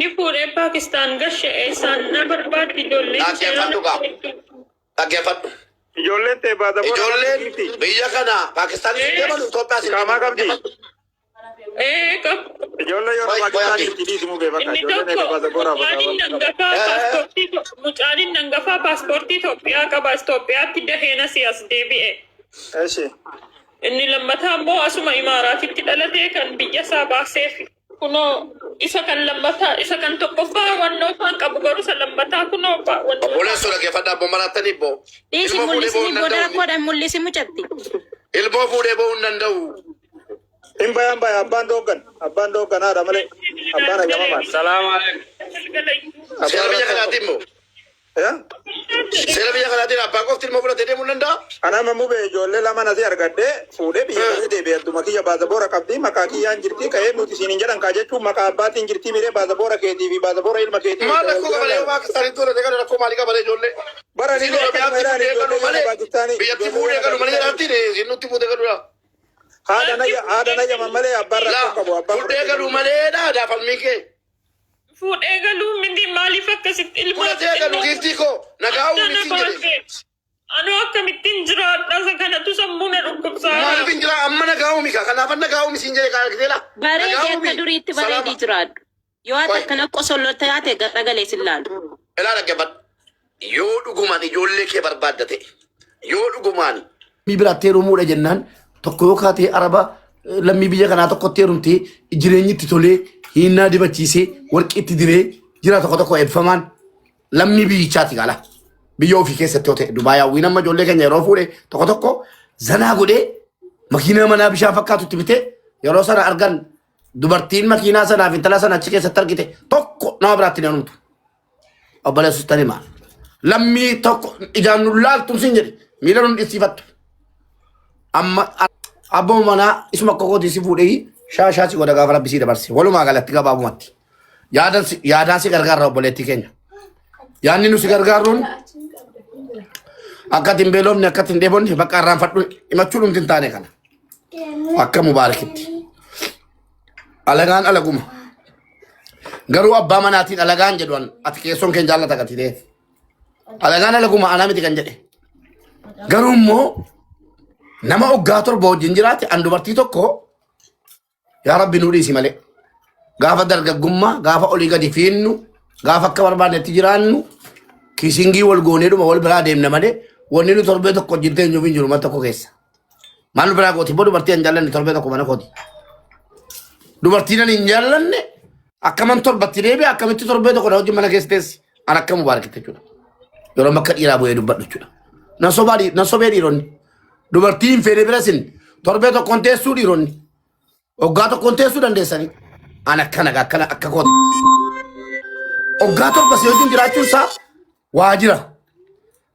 inni fuudhee Paakistaan gashe eessaan na barbaaddi ijoollee. Dhaggeeffadhu. Ijoolleen ta'e baata boora. Ijoolleen biyya kana Paakistaan deemalu Itoophiyaas Kaamaa qabdi. Qabu. Ijoollee yeroo Paakistaan itti dhiisumuu bee bakka ijoolleen ta'e baata boora. Mucaan hangafaa paaspoortii Itoophiyaa qaba. Itoophiyaatti daheena siyaas deebi'e. Eeshi. Inni lammataa immoo asuma Imaaraatitti dhalatee kan biyya isaa baaseef kunoo isa kan lammataa isa kan tokkoffaa wannoo isaan qabu garuu isa lammataa kunoo wannoo. Obboleen suura keeffadhaa abbo marattanii boo. Dhiisi mul'isi mucatti. Ilmoo fuudhee ba'uu hin danda'u. Hin bayan baya abbaan dooggan haadha malee abbaan hajama maal. Salaamu alaikum. Seera biyya kanaatiin immoo. Seera biyya kanaatiin abbaan qofti ilmoo fudhatee deemuu hin danda'a. Ana mammu bee ijoollee lama nasi argadhee fuudhee biyya kasi deebi'e adduma kiyya baasa boora qabdi maqaa kiyyaan jirti ka'ee nuti siin hin jedhan kaa jechuun maqaa abbaatiin jirti miree baasa boora keetii fi baasa boora ilma keetii. Maal rakkoo qabalee Paakistaanitti ture kana rakkoo maalii qabalee ijoollee. Bara ni biyyatti fuudhee galu malee jedhamti nutti fuudhee galudha. haadha na jama malee abbaan rakkoo qabu abbaan. Fuudhee galuu malee dhaadhaa falmii kee. Fuudhee galuu miti maaliif akkasitti ilma. Fuudhee galuu giiftii koo nagaa'uu miti jedhe. Anoo akkamittiin jiraadha kanatu sammuu na dhukkubsaa. Maaliif hin jira amma nagaa'uu mika kanaaf nagaa'uu misiin jedhe kaarkiteela. Bareedee akka duriitti bareedii jiraadhu. Yoo ati akkana qosollo taate garagalee sin laalu. Ilaa dhaggeeffadhu. Yoo dhugumaan ijoollee kee barbaadda ta'e yoo dhugumaan. Mi biraatti heerumuudha jennaan tokko yoo kaatee araba lammii biyya kanaa tokkotti heerumtee jireenyi itti tolee hinnaa dibachiisee warqii itti diree jira tokko eebbifamaan lammii biyyichaati gaala. Biyya ofii keessatti yoo ta'e Dubaay hawwiin amma ijoollee keenya yeroo fuudhe tokko zanaa godhee makiinaa manaa bishaan fakkaatutti bitee yeroo sana argan dubartiin makiinaa sanaaf intala sana achi keessatti argite tokko nama biraatti hin heerumtu. Obboleessus tani maal? Lammii tokko ijaan nu laaltu sin jedhe miila nun dhisiifattu. Amma abbaa manaa isuma kokooti si fuudhee shaashaa si godha gaafa rabbisii dabarse walumaa galatti gabaabumatti yaadaan si gargaarra obboleettii keenya. Yaanni nu si gargaaruun akka timbeelomni akka tindeebonni bakka irraanfadhu himachuu dhumti hin taane kana akka mubaarakitti. Alagaan alaguma garuu abbaa manaatiin alagaan jedhuan ati keessoon keenya jaallata gati ta'e. Alagaan alaguma anaa miti kan jedhe garuu immoo nama oggaa torba wajjin jiraate an dubartii tokko yaa rabbi nuu dhiisi malee gaafa dargaggummaa gaafa olii gadi fiinnu gaafa akka barbaannetti jiraannu kiisingii wal gooneedhuma wal biraa deemna malee wanni nu torbee tokko wajjin teenyuuf hin jiru mana tokko keessa. Maal nu biraa gooti immoo dubartii hin jaallanne torbee tokko mana kooti. Dubartiin hin jaallanne akkaman torbatti deebi'e akkamitti torbee tokko na wajjin mana keessa teessi an akka mubaarakitti jechuudha. Yeroo bakka dhiiraa bu'ee dubbadhu jechuudha. Na sobee dhiironni. Dubartiin fedhe bira sin torbee tokkoon teessuu dhiironni. Oggaa tokkoon teessuu dandeessanii. An akkana akka kooti. Oggaa torba si wajjin jiraachuun isaa waa jira.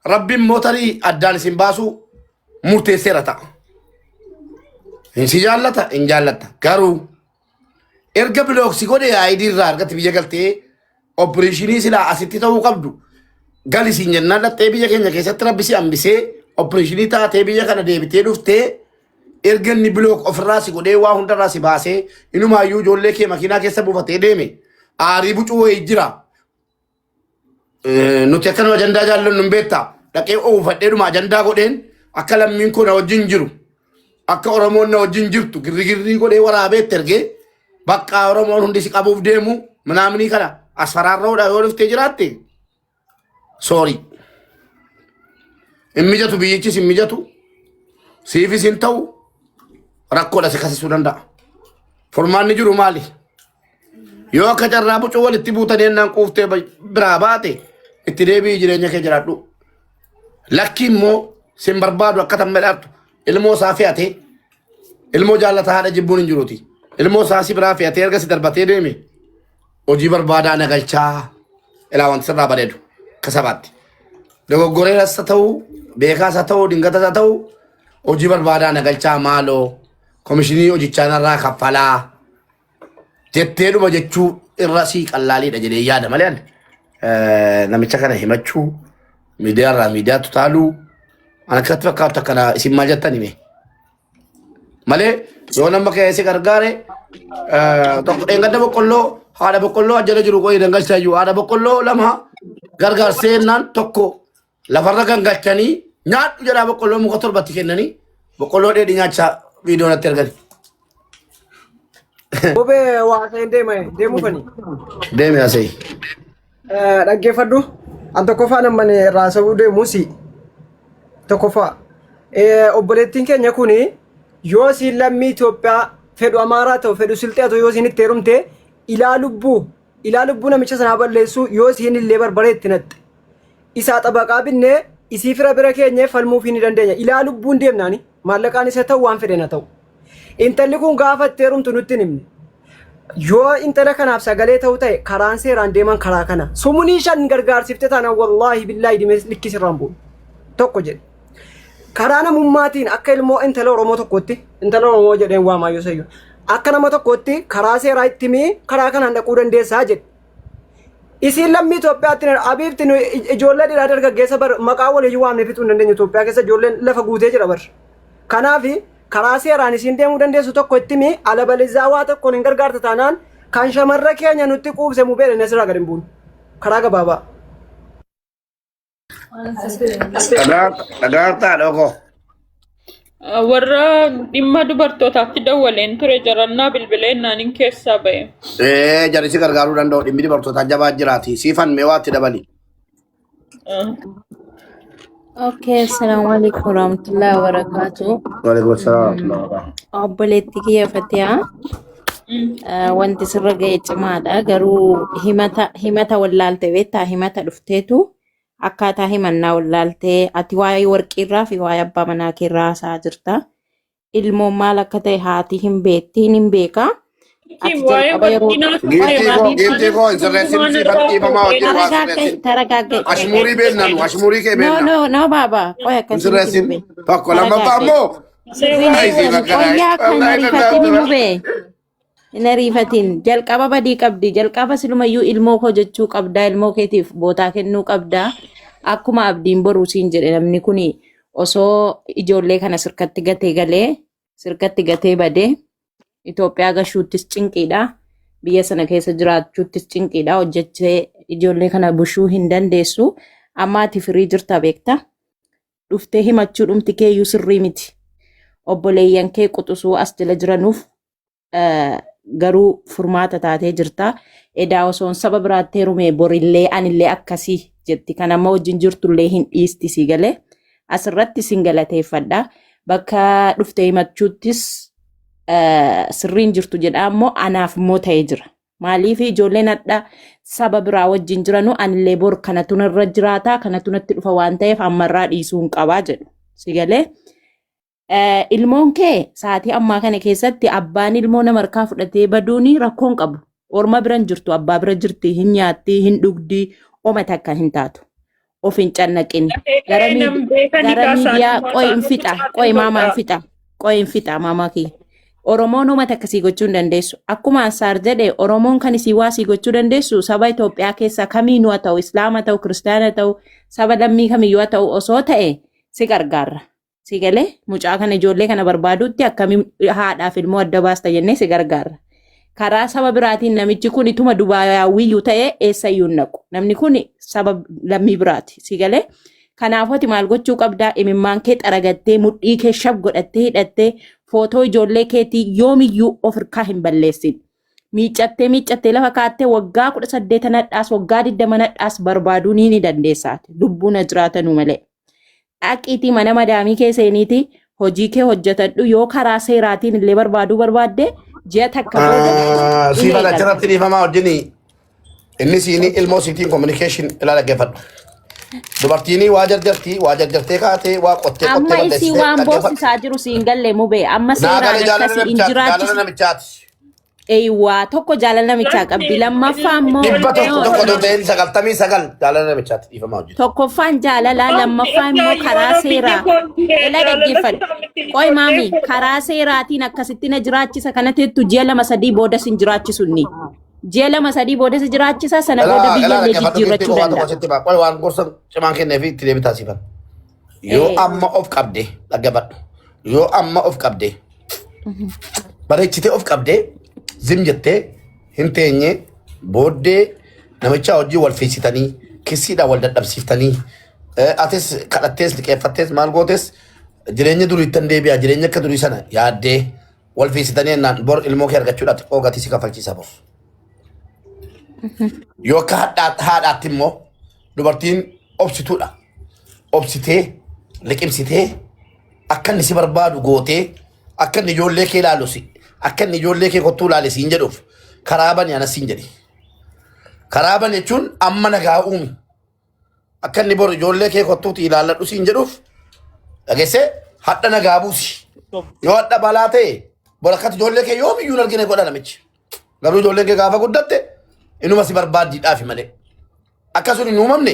Rabbiin mootarii addaan isin baasuu murteesseera ta'a. Si jaallata hin jaallatta garuu erga bilooksi godhee aayidii irraa argatti biyya galtee opereeshinii silaa asitti ta'uu qabdu gali siin jennaan dhattee biyya keenya keessatti rabbi si hambisee opereeshinii taatee biyya kana deebitee dhuftee erga inni bilook ofirraa si godhee waa hundarraa si baasee inumaayyuu ijoollee kee makiinaa keessa buufatee deeme aarii bucuu wayii jira. Nuti akkanuma ajandaa jaallannu hin beektaa dhaqee oofadheedhuma ajandaa godheen akka lammiin koo na wajjin jiru akka Oromoon na wajjin jirtu girrigirrii godhee waraabeetti ergee bakka Oromoon hundi si qabuuf deemu minaaminii kana asfaraarroodha yoo dhuftee jiraatte soorii. Hin mijatu biyyichis hin mijatu siifis hin ta'u rakkoodha si kasisuu danda'a. Furmaanni jiru maali? Yoo akka carraa bucuu walitti buutanii ennaan quuftee biraa baate itti deebi'i jireenya kee jiraadhu. Lakki immoo sin barbaadu akka tan medhaattu ilmoo isaa fe'atee ilmoo jaallata haadha jibbuun hin jiruuti. Ilmoo isaa si biraa fe'atee erga si darbatee deeme hojii barbaadaa nagalchaa ilaa wanti sirraa bareedu kasabaatti. Dogoggoreeras haa ta'u beekaas haa ta'u dingatas haa ta'u hojii barbaadaa nagalchaa maaloo komishinii hojichaanarraa kaffalaa jettee dhuma jechuu irra sii qallaaliidha jedhee yaada malee namicha kana himachuu miidiyaarraa miidiyaatti taaluu an akkatti fakkaatu akkana isin maal jettan hime malee yoo nama keessi gargaare tokko dheengadda boqqolloo haadha boqqolloo ajjala jiru qoyi dangalchaayyuu haadha boqqolloo lama gargaar seennaan tokko lafarra gangalchanii nyaadhu jedhaa boqqolloo muka torbatti kennanii boqqolloo dheedhi nyaachaa viidiyoo natti argani. Kophee waa ta'een deemuu fani. Deeme asii. Dhaggeeffadhu. An tokkoffaa namni raasa'uu deemuusi. Tokkoffaa. Obboleettiin keenya kuni yoo siin lammii Itoophiyaa fedhu Amaaraa ta'u fedhu Silxee ta'u yoo siin itti heerumte ilaa lubbuu namicha sanaa balleessu yoo siin illee barbaree itti natte. Isaa xabaqaa binnee isii fira bira keenyee falmuuf ni dandeenya. Ilaa lubbuun deemnaani maallaqaan isa ta'u waan fedhe na ta'u. Intalli kun gaafa itti heerumtu nutti himne. Yoo intala kanaaf sagalee ta'u ta'e karaan seeraan deeman karaa kana. Sumunii shan gargaarsifte taana wallaahi billaahi dhimee likkisirraan bu'u. Tokko jedhe. Karaa namummaatiin akka ilmoo intala Oromoo tokkotti intala Oromoo jedheen waamaa yoo sayyu. Akka nama tokkotti karaa seeraa itti himee karaa kanaan dhaquu dandeessaa jedhe. Isiin lammii Itoophiyaatti abiifti ijoollee dhiiraa dargaggeessa maqaa waliyyuu waamnee fixuu hin dandeenye Itoophiyaa keessa ijoolleen lafa guutee jira bar. Kanaaf karaa seeraan isiin deemuu dandeessu tokko itti himee alabalizaa waa tokkoon hin gargaarta taanaan kan shamarra keenya nutti quubse mubeedha inni asirraa gadi hin buune. Karaa gabaabaa. Dhagaartaa dhoko. Warra dhimma dubartootaatti dawwaleen ture jarannaa bilbileennaan hin keessaa ba'e. Jarisi gargaaruu danda'u dhimmi dubartootaa jabaa jiraati. Siifan mee waatti dabali. Okay, assalamualaikum warahmatullahi wabarakatuh. Waalaikumsalam. Obboleettii kiyya Fatiyaa. Wanti sirra ga'e cimaadha. Garuu himata wallaalte beektaa himata dhufteetu akkaataa himannaa wallaaltee ati waa'ee warqiirraa fi waa'ee abbaa manaa keerraa haasaa jirta. Ilmoon maal akka ta'e haati hin beekti hin beeka. Ashmurii beeknanu ashmurii kee beekna. No baaba. Sirreessin tokko lammaffaa ammoo. Qoyyaa kan ariifatiin hin hubee. Hin ariifatiin jalqaba badii qabdi jalqaba silumayyuu ilmoo koo jechuu qabdaa ilmoo keetiif bootaa kennuu qabdaa akkuma abdiin boruu siin jedhe namni kuni osoo ijoollee kana sirkatti gatee galee sirkatti gatee badee Itoophiyaa gashuuttis cinqiidha biyya sana keessa jiraachuuttis cinqiidha hojjechee ijoollee kana bushuu hin dandeessu amma ati firii jirta beekta dhuftee himachuu dhumti keeyyuu sirrii miti obboleeyyan kee quxusuu as jala jiranuuf garuu furmaata taatee jirta. Edaa osoon saba biraatti heerume borillee anillee akkasii jetti. Kan amma wajjin jirtullee hin dhiisti si galee. Asirratti sin galateeffadha. Bakka dhuftee himachuuttis sirriin jirtu jedha ammoo anaaf immoo ta'ee jira. Maaliif ijoolleen adda saba biraa wajjin jiranu anillee bor kanatu narra jiraata kanatu natti dhufa waan ta'eef ammarraa dhiisuu hin qabaa jedhu. Si galee. Ilmoon kee sa'aatii ammaa kana keessatti abbaan ilmoo nama harkaa fudhatee baduuni rakkoon qabu. Orma biran jirtu abbaa bira jirti hin nyaatti hin dhugdi oma takka hin taatu. Of hin cannaqin. Gara miidiyaa qoy hin fixa qoy maamaa hin fixa qoy hin fixa maamaa kee. Oromoon oma takka sii gochuu hin dandeessu. Akkuma Ansaar jedhe Oromoon kan isii waa sii gochuu dandeessu saba Itoophiyaa keessa kamiinuu haa ta'u Islaama ta'u Kiristaana ta'u saba lammii kamiyyuu haa ta'u osoo ta'e si gargaarra. Si galee mucaa kana ijoollee kana barbaadutti akkamiin haadhaaf ilmoo adda baasta jennee si gargaarra. Karaa saba biraatiin namichi kun ituma Dubaayaawwiyyuu ta'ee eessayyuu hin naqu. Namni kun saba lammii biraati. Si galee kanaafuu ati maal gochuu qabdaa imimmaan kee xaragattee mudhii kee shab godhattee hidhattee footoo ijoollee keetii yoomiyyuu of hirkaa hin balleessin. Miiccattee lafa kaattee waggaa 18 nadhaas waggaa 20 nadhaas barbaaduu ni dandeessaati. Lubbuun jiraatanuu malee. Dhaqiitii mana madaamii kee seeniiti hojii kee hojjetadhu yoo karaa seeraatiin illee barbaaduu barbaadde ji'a takka booda. Siifa achirratti dhiifamaa wajjin inni siini ilmoo siitiin communication ilaala geeffadhu. Dubartiinii waa jarjartee kaatee waa qottee amma isii waan boosisaa jiru siin galle mubee amma seeraan akkasii hin jiraachisu. Eeywaa tokko jaalala namichaa qabdi lammaffaa ammoo tokko ta'een 99 jaalala namichaatti dhiifamaa hojjetu. Tokkoffaan jaalala lammaffaa immoo karaa seeraa ila dhaggeeffadhu. Qoy maami karaa seeraatiin akkasitti na jiraachisa kana teettu ji'a 2-3 booda sin jiraachisu inni. Ji'a 2-3 booda si jiraachisa sana booda biyyallee jijjiirrachuu danda'a. Qoy waan gorsa cimaan kennee fi itti deebitaa siifan. Yoo amma of qabde dhaggeeffadhu. Yoo amma of qabde bareechitee of qabde zim jettee hin teenye booddee namicha hojii wal feesitanii kissiidha wal dadhabsiiftanii atis kadhattees liqeeffattees maal gootes jireenya durii ittan deebi'a jireenya akka durii sana yaaddee wal feesitanii ennaan bor ilmoo kee argachuudhaaf xiqqoo gatii si kafalchiisa bor. Yoo akka haadhaatti immoo dubartiin obsituudha. Obsitee liqimsitee akka inni si barbaadu gootee akka inni ijoollee kee ilaalusi akka inni ijoollee kee kottuu ilaale siin jedhuuf karaa bani anas siin jedhe. Karaa bani jechuun amma nagaa uumi. Akka inni bor ijoollee kee kottuuti ilaalladhu siin jedhuuf dhageessee hadha nagaa buusi. Yoo hadha balaa ta'e bor akkati ijoollee kee yoo biyyuun argine godha namichi. Garuu ijoolleen kee gaafa guddatte inuma si barbaaddiidhaafi malee. Akkasumas hin uumamne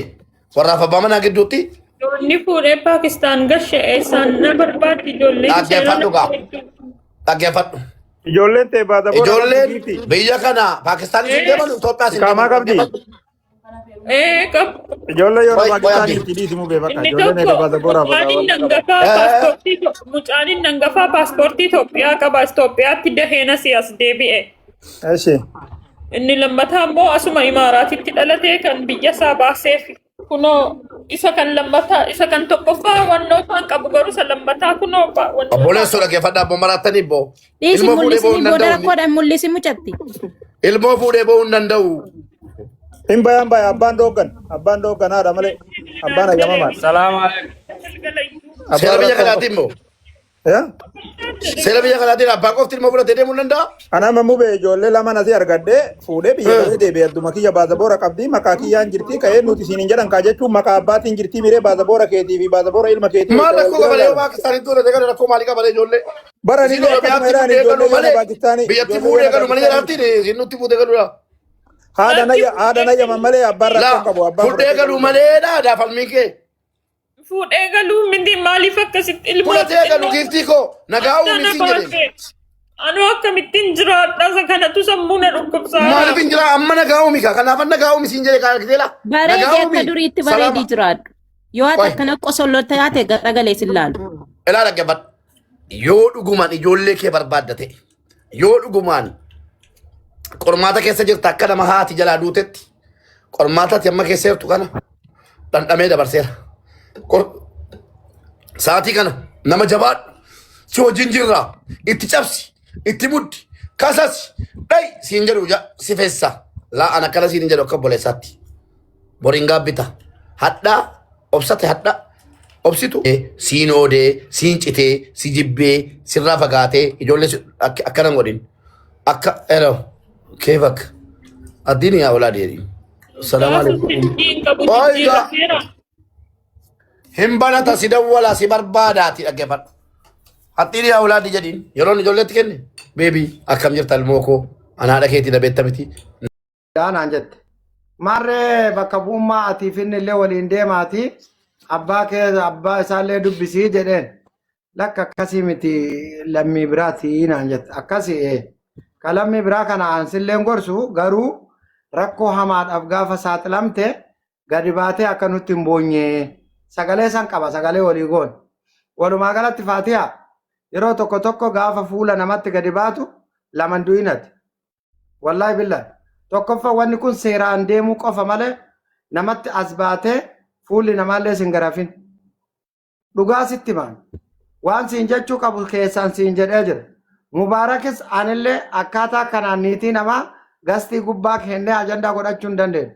warraaf abbaa manaa gidduutti Ijoolli fuudhee Paakistaan gashe eessaan na barbaaddi ijoollee. dhaggeeffadhu gaa. Dhaggeeffadhu. Ijoolleen ta'e baata boora Ijoolleen biyya kana Paakistaan isin deeman Itoophiyaa isin Kaamaa qabdi. Qabu. Ijoollee yeroo Wai, Paakistaan wai, itti dhiisimu bee bakka Inni ijoolleen eega baata boora mucaan hangafaa paaspoortii Itoophiyaa qaba. Itoophiyaatti daheena siyaas deebi'e. Eshi. Inni lammataa immoo asuma Imaaraatitti dhalatee kan biyya isaa baaseef. Kunoo isa kan lammataa isa kan tokkoffaa wannoo kan qabu garuu isa lammataa kunoo obboleessoo dhaggeeffadhaa abbo marattanii boo. Dhiisi Ilmoo fuudhee ba'uu mul'isni hin booda danda'u. rakkoodhaan mul'isi mucatti. Ilmoo fuudhee ba'uu hin danda'u. Hin bayaan baya abbaan dooggan haadha malee abbaan ayyamamaa. Salaam alaikum. Seera biyya kanaatiin immoo. Seera biyya kanaatiin abbaan qofti ilmoo fudhatee deemuu hin danda'a. Ana mammu bee ijoollee lama nasi argadhee fuudhee biyya kasi deebi'e adduma kiyya baasa boora qabdi maqaa kiyyaan jirti ka'ee nuti isin hin jedhan kaa jechuun maqaa abbaatiin jirti miree baasa boora keetii fi baasa boora ilma keetii. Maal rakkoo qabalee yoo Paakistaanitti godhate kana rakkoo maalii qabalee ijoollee? Bara ni akkasuma jedhan ijoollee yoo Paakistaanii. Biyyatti fuudhee galu malee jedhamtiin isin nutti fuudhee galudha. Haadha nayya malee abbaan rakkoo qabu abbaan. Fuudhee galu malee dha falmii kee. fuudhee galuu miti maaliif akkasitti ilmoo Fudhatee galu giiftii koo nagaa uumisi hin jedhin. Anuu akkamittiin jiraadha kanatu sammuu na dhukkubsaa. Maaliif hin jira amma nagaa uumika kanaaf nagaa uumisi hin jedhe kaakiteela. Bareedee akka duriitti bareedii jiraadhu. Yoo ati akkana qosollo taate dhagalee sin laalu. Ilaala gabbadhu. Yoo dhugumaan ijoollee kee barbaadda ta'e yoo dhugumaan qormaata keessa jirta akka nama haati jalaa duutetti qormaata ati amma keessa jirtu kana dhandhamee dabarseera. Sa'aatii kana nama jabaadhu si wajjin jirra itti cabsi itti muddi kasas dhayi siin jedhu si feessa la'aan akkana siin jedhu akka obboleessaatti boriin gaabbita hadhaa obsate hadhaa obsitu siin oodee siin citee si jibbee sirraa fagaatee ijoollee akkanan godhin akka ero keef akka addiin yaa olaa deerii salaamu alaikum hin banata si dawwala si barbaadaati dhaggeeffadhu hattiin yaa olaa jedhiin yeroon ijoolleetti kenne beebii akkam jirta ilmoo koo anaadha keetii dhabeetta miti. Daanaan jette marree bakka bu'ummaa ati finni illee waliin deemaati abbaa isaallee dubbisii jedheen lakka akkasii miti lammii biraati naan jette akkasii ka lammii biraa kana aansilleen gorsu garuu rakkoo hamaadhaaf gaafa saaxilamte gadi baatee akka nutti hin boonye sagalee san qaba sagalee walii goon walumaa galatti faatiha yeroo tokko tokko gaafa fuula namatti gadi baatu laman du'inati wallaahi billahi tokkoffaa wanni kun seeraan deemuu qofa malee namatti as baatee fuulli namaallee sin garafin dhugaa sitti maan waan siin jechuu qabu keessaan siin jedhee jira mubaarakis anillee akkaataa kanaan niitii namaa gastii gubbaa kennee ajandaa godhachuu hin dandeenyu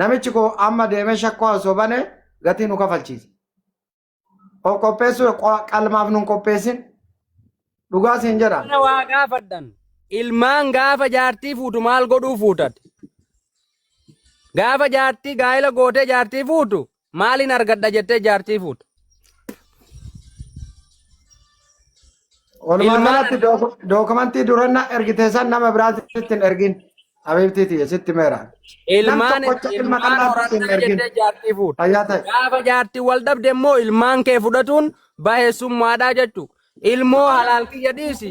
namichi koo amma deemee shakkoo osoo bane gatii nu kafalchiisa of qopheessuu qalmaaf nun qopheessin dhugaa siin jedha. Waa gaafadhan ilmaan gaafa jaartii fuutu maal godhuu fuutate gaafa jaartii gaa'ela gootee jaartii fuutu maaliin argadha jettee jaartii fuutu. Walumaa galatti dookumantii durannaa ergitee san nama biraatti hin ergin habiibtiiti sitti meera. Ilmaan horatana jettee jaartii fuutu. Gaafa jaartii wal dhabde immoo ilmaan kee fudhatuun baheessummaadhaa jechuudha. Ilmoo halal kiyya dhiisi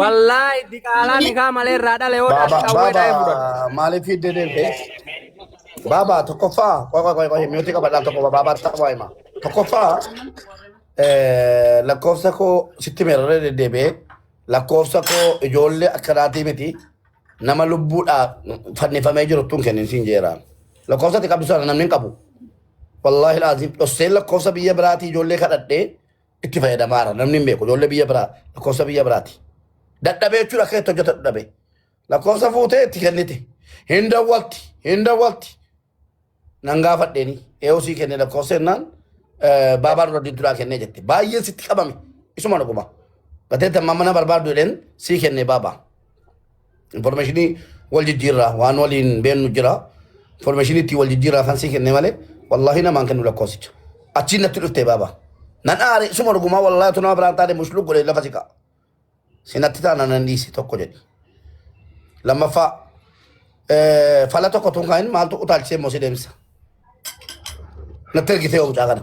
wallaahi diqaalaa nikaa malee irraa dhale yoo dhaqawwee dha'ee fudhatu. Maaliif hiddee deemte? Baaba tokkoffaa qoy mi'ooti qabadhaan tokko baabaa ta'aa hima. Tokkoffaa lakkoofsa koo sitti meeraree deddeebi'ee lakkoofsa koo ijoollee akkanaatii miti nama lubbuudhaa fannifamee jiru tun kennin siin jeeraan. Lakkoofsatti qabdu sana namni hin qabu. Wallaahi laaziim dhosseen lakkoofsa biyya biraatii ijoollee kadhadhee itti fayyadamaara namni hin beeku ijoollee biyya biraa lakkoofsa biyya biraati. Dadhabee jechuudha akka itti hojjeta dadhabee. Lakkoofsa fuutee itti kennite. Hin dawwalti. Nan gaafadheeni eeyoosii kenne lakkoofsa jennaan baabaa dura diintuudhaa kennee jette. Baay'een sitti qabame isuma dhuguma. Gateetti amma mana barbaadu jedheen sii kennee baabaa. Informationii wal jijjiirraa waan waliin beennu jira. Informationii itti wal jijjiirraa kan sii kennee malee wallaahi namaan kennu lakkoofsicha. Achiin natti dhuftee baabaa. Nan aare isuma dhugumaa wallaahi tunaa biraan taane mushuluu godhee lafa siqa. Sinatti taana nan dhiisi tokko jedhi. Lammaffaa fala tokko tun kaa'in maaltu utaalchisee immoo si deemsa. Natti ergitee oomchaa kana.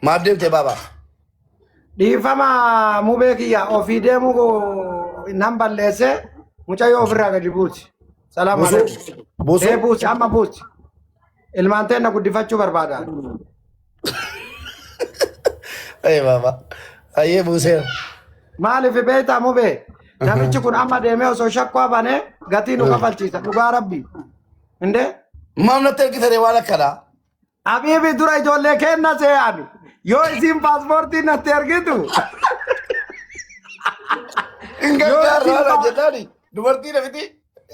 Maaf deemtee baabaa? Dhiifama mubee kiyya ofii deemu nan balleesse mucayyoo ofirraa gadi buusi. Salaamu alaikum. Buusu? Buusi amma buusi. Ilmaan teenna guddifachuu barbaada. Baabaa. Ayyee buuseera. Maaliif beektaa mubee? Namichi kun amma deemee osoo shakkoo banee gatii nu kafalchiisa dhugaa rabbi. Indee? Maaf natti ergitee waan akkanaa? Habiibi dura ijoollee kenna se'an. Yoo isin paaspoortii natti ergitu. Ingaggaarraa jedhaani dubartii nafiti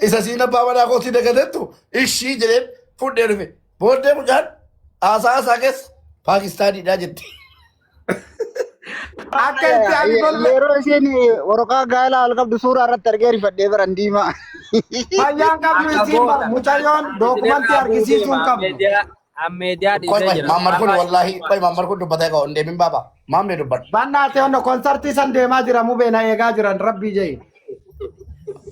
isa siin abbaa manaa kootii dagatettu ishii jedheen fuudhee dhufe. Booddee mucaan haasaa keessa Paakistaaniidhaa jetti. Akka itti ani golle. Yeroo isheen waraqaa gaa'elaa ol qabdu suuraa irratti argee rifadhee biran diimaa. Fayyaan qabdu isiin bara mucayyoon dookumantii argisiisuun qabdu. Meediyaa Koi dhiisee jira. mammar kun wallahi koi mammar kun dubbatee ka'u hin deemin baaba. Maamne dubbat. Bannaa ta'e onno konsartii san deemaa jira mubee na eegaa jiran rabbii jee.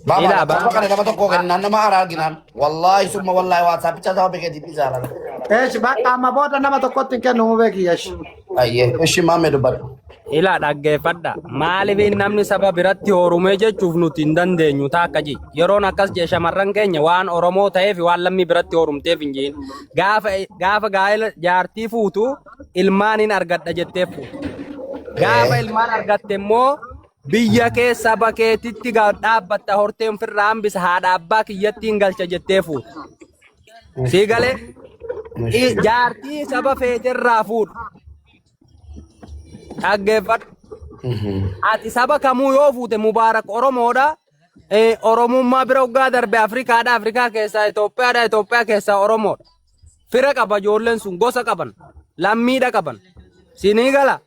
Baaba bakka kana nama tokko kennaan nama haaraa arginaan. Wallahi summa wallahi waatsaappicha sababa beekeetii fi isaaraan. Eesh bakka amma booda nama tokkotti hin kennu mubee kiyyash. Ayyee ishi maamne dubbat. Ilaa dhaggeeffadha. Maaliif namni saba biratti horumee jechuuf nuti hin dandeenyu taakka ji. Yeroon akkas jee shamarran keenya waan Oromoo ta'eef waan lammii biratti horumteef hin jeen. Gaafa gaa'ela jaartii fuutu ilmaan hin argadha jettee fuutu. Gaafa ilmaan argatte immoo biyya kee saba keetitti dhaabbatta horteen firraa hambisa haadha abbaa kiyyatti hin galcha jettee fuutu. Sii galee jaartii saba feeterraa fuudhu. Dhaggeeffadhu. Ati saba kamuu yoo fuute Mubaarak Oromoodha. Oromummaa bira waggaa darbe Afrikaadha. Afrikaa keessaa Itoophiyaadha. Itoophiyaa keessaa Oromoodha. Fira qaba ijoolleen sun gosa qaban. Lammiidha qaban. Sinii gala.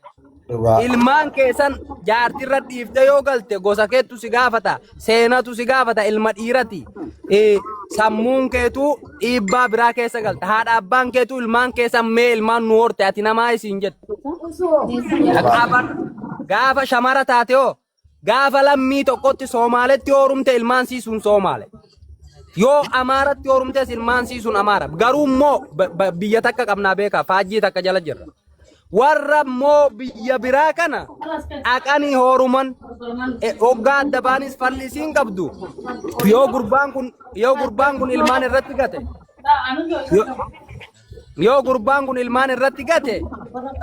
Ilmaan keessan jaartirra dhiiftee yoo galte gosa keettu si gaafata. Seenatu si gaafata ilma dhiirati. Sammuun keetu dhiibbaa biraa keessa galta. Haadha abbaan keetu ilmaan keessan mee ilmaan nu horte ati namaa isiin jettu. Gaafa shamara taate hoo gaafa lammii tokkotti Soomaaletti horumte ilmaan siisuun Soomaale. Yoo Amaaratti horumtes ilmaan siisuun Amaara. Garuu immoo biyya takka qabnaa beekaa faajjii takka jala jirra. Warra immoo biyya biraa kana dhaqanii horuman hoggaa adda baanis fallisiin qabdu. Yoo gurbaan kun ilmaan irratti gate. Yoo gurbaan kun ilmaan irratti gate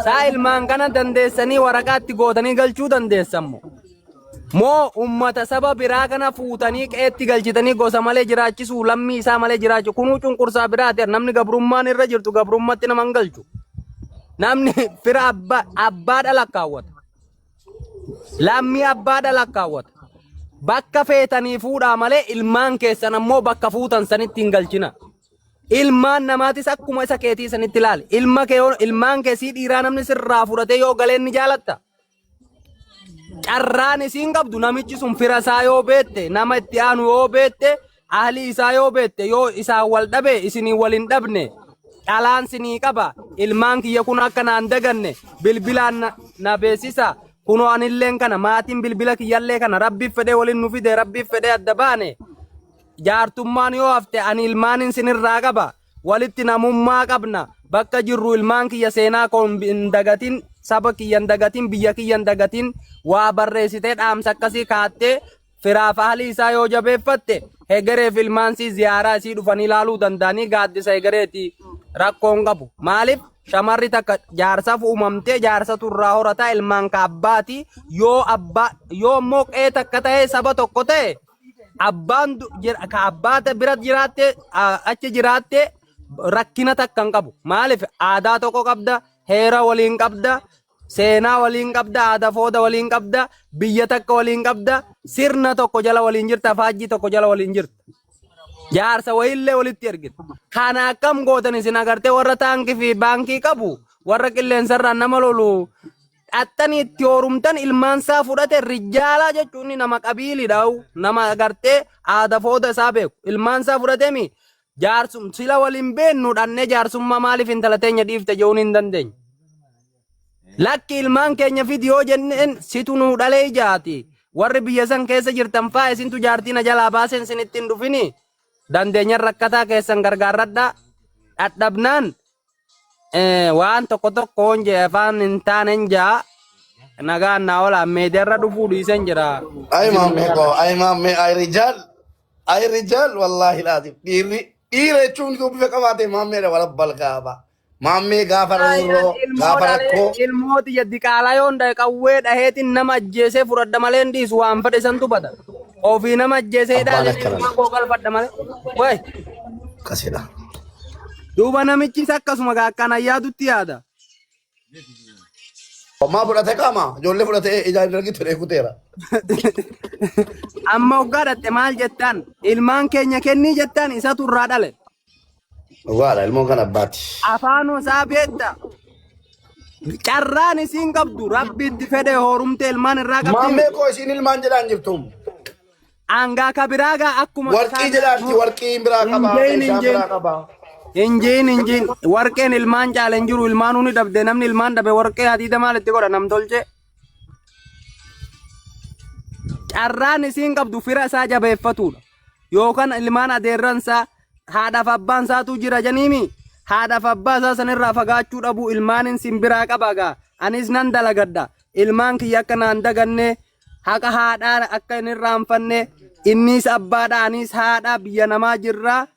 saa ilmaan kana dandeessanii waraqaatti gootanii galchuu dandeessammo. Moo ummata saba biraa kana fuutanii qeetti galchitanii gosa malee jiraachisuu lammii isaa malee jiraachu kunuu cunqursaa biraati namni gabrummaan irra jirtu gabrummatti nama hin galchu. Namni fira abbaadha lakkaawwata. Lammii abbaadha lakkaawwata. Bakka feetanii fuudhaa malee ilmaan keessan ammoo bakka fuutan sanitti hin galchina. Ilmaan namaatis akkuma isa keetii sanitti ilaali. Ilmaan keessii dhiiraa namni sirraa fudhatee yoo galeen ni jaalatta. Carraan isiin qabdu namichi sun fira isaa yoo beette nama itti aanu yoo beette ahli isaa yoo beette yoo isaan wal dhabe isinii wal hin dhabne. Dhalaan sinii qaba ilmaan kiyya kun akka naan daganne bilbilaan na beesisa kunoo anilleen kana maatiin bilbila kiyyallee kana rabbiif fedhee waliin nu fide rabbiif fedhee adda baane jaartummaan yoo hafte ani ilmaanin sinirraa qaba walitti namummaa qabna bakka jirru ilmaan kiyya seenaa koon hin dagatin saba kiyya hin dagatin biyya kiyya hin dagatin waa barreessitee dhaamsa akkasii kaattee firaaf ahli isaa yoo jabeeffatte hegereef ilmaan sii ziyaaraa isii dhufanii ilaaluu danda'anii gaaddisa hegereeti. Rakkoon qabu maaliif shamarri takka jaarsaaf uumamtee jaarsa turraa horataa ilmaan ka abbaati yoo immoo qe'ee takka ta'ee saba tokko ta'e abbaan ka abbaata bira jiraatte achi jiraatte rakkina takka hin qabu. Maaliif aadaa tokko qabda, heera waliin qabda, seenaa waliin qabda, aadaa fooda waliin qabda, biyya takka waliin qabda, sirna tokko jala waliin jirta, faajjii tokko jala waliin jirta. Jaarsa wayillee walitti ergita. Kana akkam gootan isin agartee warra taankii fi baankii qabu, warra qilleensarraan nama lolu dhattanii itti horumtan ilmaan isaa fudhate rijaalaa jechuun nama qabiiliidha. Nama agartee aadaa fooda isaa beeku. Ilmaan isaa fudhatemi jaarsum sila waliin beennu dhannee jaarsummaa maaliif intala teenya dhiifte jechuun hin dandeenye. Lakki ilmaan keenya fidiyoo jenneen situ nuu dhalee ijaati. Warri biyya san keessa jirtan faa isintu jaartiin jalaa baaseen sin ittiin dhufini. Dandeenyaan rakkataa keessan gargaarradha. Dhadhabnaan waan tokko tokkoon jee afaan hin taanen jaa nagaan naa ola meediyaarra dhufuu dhiisen jira. Ay maammee ay rijaal wallaahi laati dhiira jechuun bifa qabaate maammeedha wala balgaaba. Maammee gaafa roorroo gaafa rakkoo. Ilmooti yaddi qaalaa yoon dhahe qawwee dhaheetiin nama ajjeesee fudhadha malee hin dhiisu waan fedhe san tubata. Ofii nama ajjeesee dhahe ilmaa koo galfadha malee. Wayi. Kasidha. Duuba namichis akkasuma akkana yaadutti yaada. Ommaa fudhate qaama ijoollee fudhatee ijaan argitu reekuteera. Amma hoggaa dhatte maal jettaan ilmaan keenya kennii jettaan isatu irraa dhale. Dhugaadha ilmoon kan abbaati. Afaan isaa beekta. Carraan isiin qabdu rabbi itti fedhe horumte ilmaan irraa qabdi. Maammee koo isiin ilmaan jedhaan jirtu. Angaa kabiraagaa akkuma. Warqii jedhaatti warqii biraa qabaa. Meeshaan biraa qabaa. Injiin warqeen ilmaan caaleen jiru ilmaan huni dhabde namni ilmaan dhabe warqee hadiida maalitti godha nam tolche. Carraan isiin qabdu fira isaa jabeeffatudha. Yookaan ilmaan adeerransaa haadhaaf abbaan isaatu jira janiimi. Haadhaaf abbaa isaa sanirraa fagaachuu dhabu ilmaan simbiraa qabagaa. Anis nan dalagadda. Ilmaan kiyya akka naan daganne haqa haadhaa akka hin irraanfanne innis abbaadha anis haadha biyya namaa jirraa.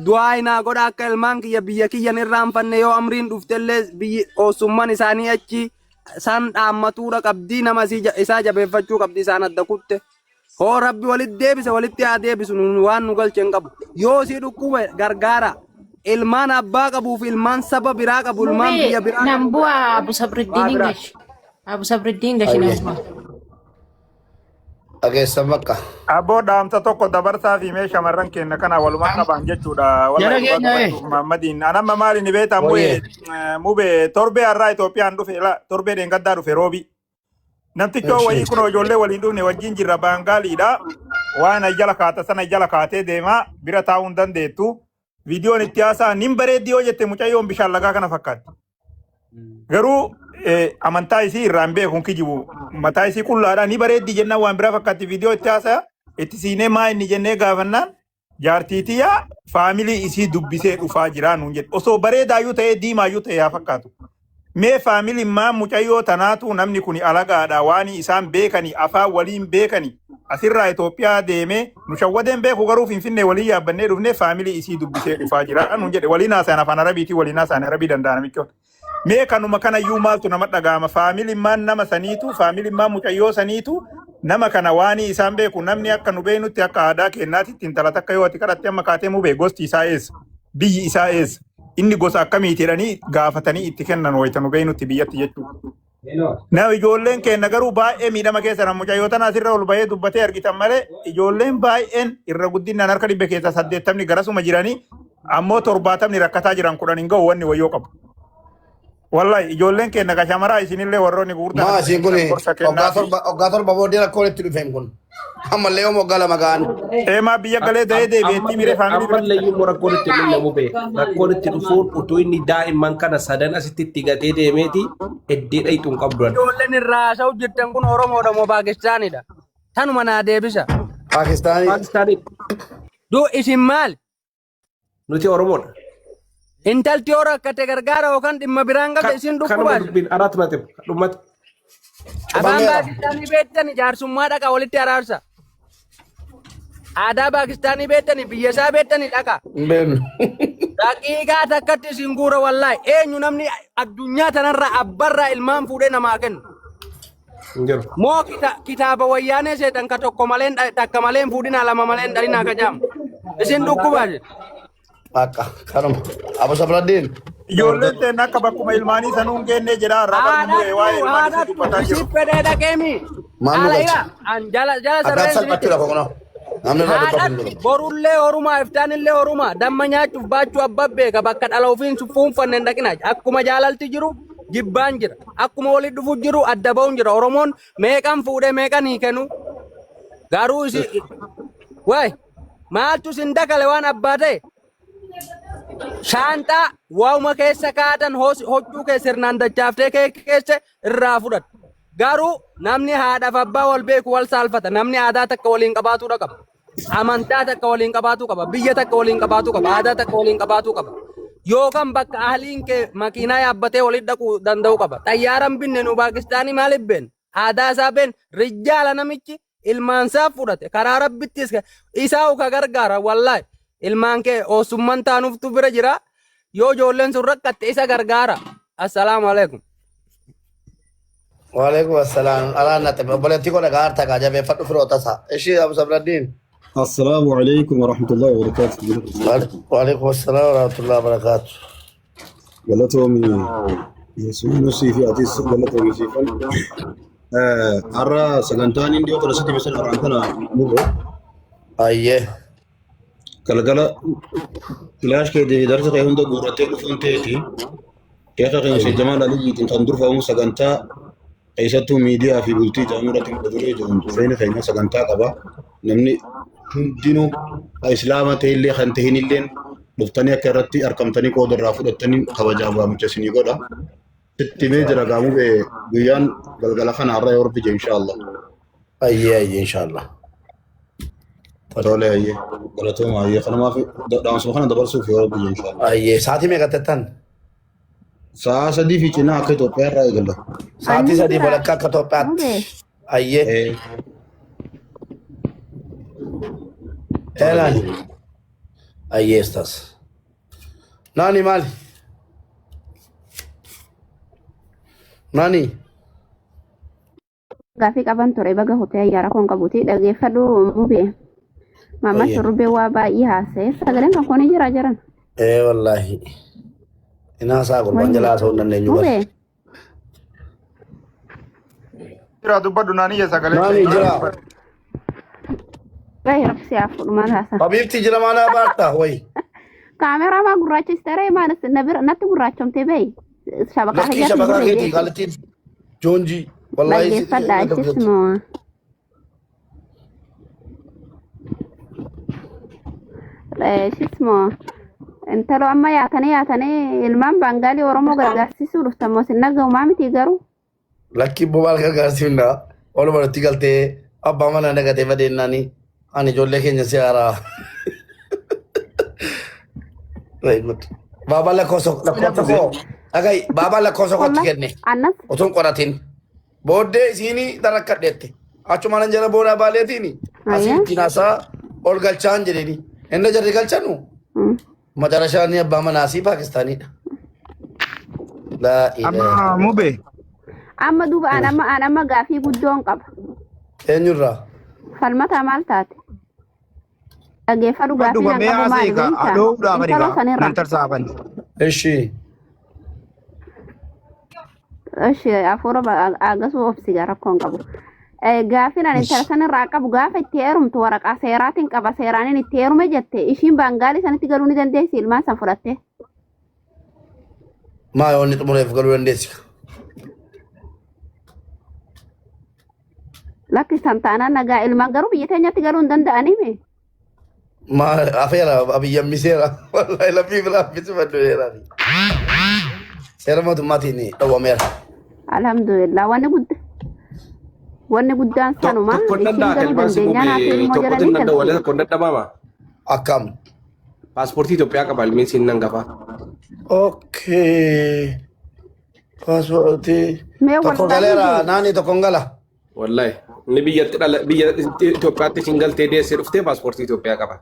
Du'aa inaa godha akka ilmaan kiyya biyya kiyyan irraanfanne yoo amriin dhuftellee biyyi oosummaan isaanii achi san dhaammatuudha qabdii nama isaa jabeeffachuu qabdi isaan adda kutte. Hoo rabbi walitti deebise walitti haa deebisu waan nu galche hin qabu. Yoo si dhukkube gargaara. Ilmaan abbaa qabuuf ilmaan saba biraa qabu ilmaan biyya biraa. Nambu'a Abu Sabriddiin English. Abu Sabriddiin English nambu'a. Dhageessan bakka. Abboo dhaamsa tokko dabarsaa fi mee shamarran keenya kana walumaan qaban jechuudha. Muhammadiin anamma maali ni beektaa mube torbee har'aa Itoophiyaan dhufe torbee deengaddaa dhufe roobi. Namtichoo wayii kun ijoollee waliin dhufne wajjin jirra baangaaliidha. Waan jala kaata sana jala kaatee deemaa bira taa'uu hin dandeettu. Viidiyoon itti haasaa nin bareeddi yoo jette mucayyoon bishaan lagaa kana fakkaatti. Garuu amantaa isii irraan beekuun kijibu mataa isii qullaadha ni bareeddi jennaan waan biraa fakkaatti viidiyoo itti haasaa itti siinee maa inni jennee gaafannaan jaartiitiyaa faamilii isii dubbisee dhufaa jiraa nuun jedhe osoo bareedaayyuu ta'ee diimaayyuu ta'ee haa fakkaatu. Mee faamiliin maa mucayyoo tanaatu namni kun alagaadha waan isaan beekanii afaan waliin beekanii asirraa Itoophiyaa deemee nu shawwadeen beeku garuu Finfinnee waliin yaabbannee dhufnee faamilii isii dubbisee dhufaa jiraa nuun jedhe waliin haasaan afaan arabiitii waliin haasaan arabii danda'a namichoota. Mee kanuma kana iyyuu maaltu nama dhaga'ama faamiliin maan nama saniitu faamiliin maan mucayyoo saniitu nama kana waan isaan beeku namni akka nu beenutti akka aadaa kennaatitti intala takka yoo ati kadhatte amma kaatee mubee gosti isaa eessa biyyi isaa eessa inni gosa akkamiiti jedhanii gaafatanii itti kennan wayita nu beenutti biyyatti jechuudha. Na ijoolleen keenya garuu baay'ee miidhama keessa nan mucayyoo tanaa asirra ol bahee dubbatee argitan malee ijoolleen baay'een irra guddinaan harka 100 80 garasuma jiranii ammoo 70 rakkataa jiran 10 hin ga'u wanni wayyoo qabu. Wallahi ijoolleen keenya kashamaraa isinillee warroonni gurguddaa. Maa isin kun oggaa torba booddee rakkoo itti dhufeen kun. Ammallee yoo moggaa lama ga'an. Eemaa biyya galee ta'ee deebi'eetti miree faamilii bira. Ammallee immoo rakkoon itti mul'amu bee rakkoon itti dhufuun utuu inni daa'imman kana sadan asitti itti gatee deemeeti eddeedha ituun qabdu. Ijoolleen irraa haasa'u jirtan kun Oromoodha moo Paakistaanidha? Tanuma naa deebisa. Paakistaanii. Duu isin maal? Nuti Oromoodha. Intalti yoo rakkate gargaara yookaan dhimma biraan qabde isin dhukkubaati. Kanuma dubbiin araatu nate dhummata. Afaan Paakistaanii beektani jaarsummaa dhaqa walitti araarsa. Aadaa Paakistaanii beektani biyya isaa beektani dhaqa. Daqiiqaa takkatti isin guura wallaahi eenyu namni addunyaa tanarraa abbarraa ilmaan fuudhee namaa kennu. Injiru. Moo kitaaba wayyaanee seetan ka tokko maleen takka maleen fuudhinaa lama maleen dhalinaa ka jaamu. Isin dhukkubaa jedhe. Akka kanuma. Abu Sabradin. Ijoolleen ta'e akka bakkuma ilmaanii sanuun geennee jira irraa barnuu waa'ee ilmaanii dubbataa jiru. Si fedhee dhaqeemi. Maal Ala nu ira an jala Akka sarreen salphachuu lafa kunoo. Namni irraa dubbatu hin haadha jiru. borullee horumaa iftaanillee horumaa damma nyaachuuf baachuu abbaa beeka bakka dhala ofiin fuunfanne hin dhaqina akkuma jaalalti jiru jibbaan jira akkuma walii dhufu jiru adda ba'uun jira oromoon meeqan fuudhee meeqan hiikenu garuu isi waay maaltu sin dakale waan abbaa ta'e shaanxaa waa'uma keessa kaatan hoccuu keessa hirnaan dachaaftee keessa irraa fudhatu garuu namni haadhaaf abbaa wal beeku wal saalfata namni aadaa takka waliin qabaatu qaba. Amantaa takka waliin qabaatu qaba biyya takka waliin qabaatu qaba aadaa takka waliin qabaatu qaba yookaan bakka ahliin kee makiinaa yaabbatee waliin dhaquu danda'u qaba xayyaaran binne nu Paakistaanii maaliif been aadaa isaa been rijjaala namichi ilmaan isaa fudhate karaa rabbittis isaa uka gargaara wallaahi ilmaan kee oosumman taanuuftu bira jira yoo ijoolleen sun rakkatte isa gargaara assalaamu alaikum. Waalaikum assalam. Ala nate boleh tiko na garta ka jabe fatu frota sa. Ishi Abu Sabradin. السلام عليكم ورحمة الله وبركاته. وعليكم السلام ورحمة الله وبركاته. قالتهم يسوع نسي في عتيس قالتهم يسيفون أرى سكنتاني ديو ترى مثلا رانتنا مو أيه. كلا كلاش كده درس كيهون ده غورته كفنتي كيف كان في جمال علي تنظر فهم سكنتا أيشتو ميديا في بلتي جامورة تنقدري جون فين سكنتا كبا نمني دينو إسلام تيلي خنتهين اللين دفتني كرتي أركمتني كود الرافض التنين خواجابا مجسني كودا تتبع جرقامو بيان قلقلا خان عرى يوربي إن شاء الله أيه إن شاء الله تولي أيه قلتهم أيه خنا ما في دام سبحانه دبر سوف يوربي إن شاء الله أيه ساتي ميكاتتن سادي في چنا أكيد أوبر رأي قلنا ساتي بولكا كتوبات أيه Elan. Ahí estás. Nani Mali. Nani. Gaaffii qaban ture baga hotee ayyaara kun qabuti dhaggeeffadhu mubee. Mama surbe waa baay'ee haasa'e sagaleen kan kooni jira jiran. Wallahi. Ina saa gurbaan jalaa ta'uu hin dandeenyu bara. Jira dubbadhu naani jee sagalee. Nani jira. Gaya raksi afur mana hasan. Habibti jira mana barta way. Kamera ma gurracha istere mana nabir natti gurrachom te bay. Shabaka hayat. Shabaka hayat galati jonji wallahi. Lagi fada ismo. Ismo. Entalo amma yaatane ilman bangali oromo gargaarsisu dhuftamo sinnaga umami tigaru. Lakki bobal gargaarsinna wala barati galte abba mana nagate badennani. Ani jolle keenya siara. Very good. Baba la koso agai baba la koso ko tikenne. Annas. Otun qoratin. Bode sini darakadette. Achu malan jara boda baletini. Asin tinasa ol galchan jedeni. Enda jarri galchanu. Madarashani abba manasi Pakistani. La ilaha. Amma mube. Amma duba anama gaafii guddoon qaba. Eenyurra. Falmata maal taate? Dhaggeeffadhu gaafii nan qabu maali beektaa? Adoo dhaabariga nan tarsaaban. Eshi. Eshi afuura agasuu obsiga rakkoon qabu. Gaafii nan intala sanirraa qabu gaafa itti heerumtu waraqaa seeraatiin qaba seeraanin itti heerume jette ishiin baangaalii sanitti galuu ni dandeessi ilmaan san fudhatte. Maa yoonni xumureef galuu dandeessi. Lakki santaanaan nagaa ilmaan garuu biyya teenyatti galuu hin danda'anime. Ma afeera abiyyan miseera wallahi lafi bilaafisi maddoeera. Seera mootummaatiin dhawwameera. Alhamdulillah wanni guddaan sanuma ishiin galuu dandeenyaa naaf ilmoo jedhanii galchu. Tokko dadhabama. Akkam. Paaspoortii Itoophiyaa qaba ilmiin siin nan gafa. Okay. Paaspoortii. Tokko galeera naani tokko gala. Wallahi. Ni biyya Itoophiyaatti siin galtee deessee dhuftee paaspoortii Itoophiyaa qaba.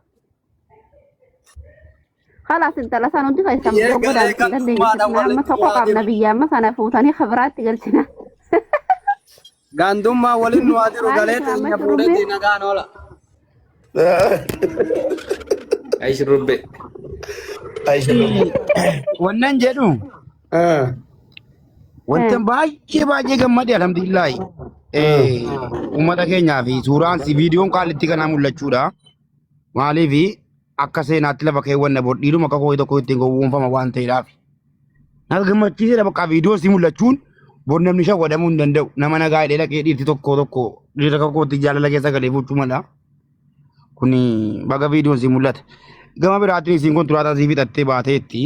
خلاص انت لا سنودي كاي سامو غدا ما توقع نبي ما سنه فوتاني خبرات قلتنا Gandummaa waliin nu adiru galee teenya fuudhee nagaan oola. Ay shurrubbe. Wannan jedhu wanta baay'ee gammadee alhamdulillahi. Uummata keenyaa fi suuraan viidiyoon qaalitti kanaa mul'achuudha. Maaliif akka seenaatti lafa keewwanna bodhiidhuma akka kooyi tokko ittiin gowwoomfama waan ta'eedhaaf. Nama gammachiisedha bakka viidiyoon si mul'achuun boon namni shawwadamuu hin danda'u. Nama nagaa hidhee dhaqee dhiirti tokko dhiira tokkotti jaalala keessa galee fuuchuu mala. Kuni baga viidiyoon si mul'ata. Gama biraatiin isiin kontiraataa sii fixattee baateetti.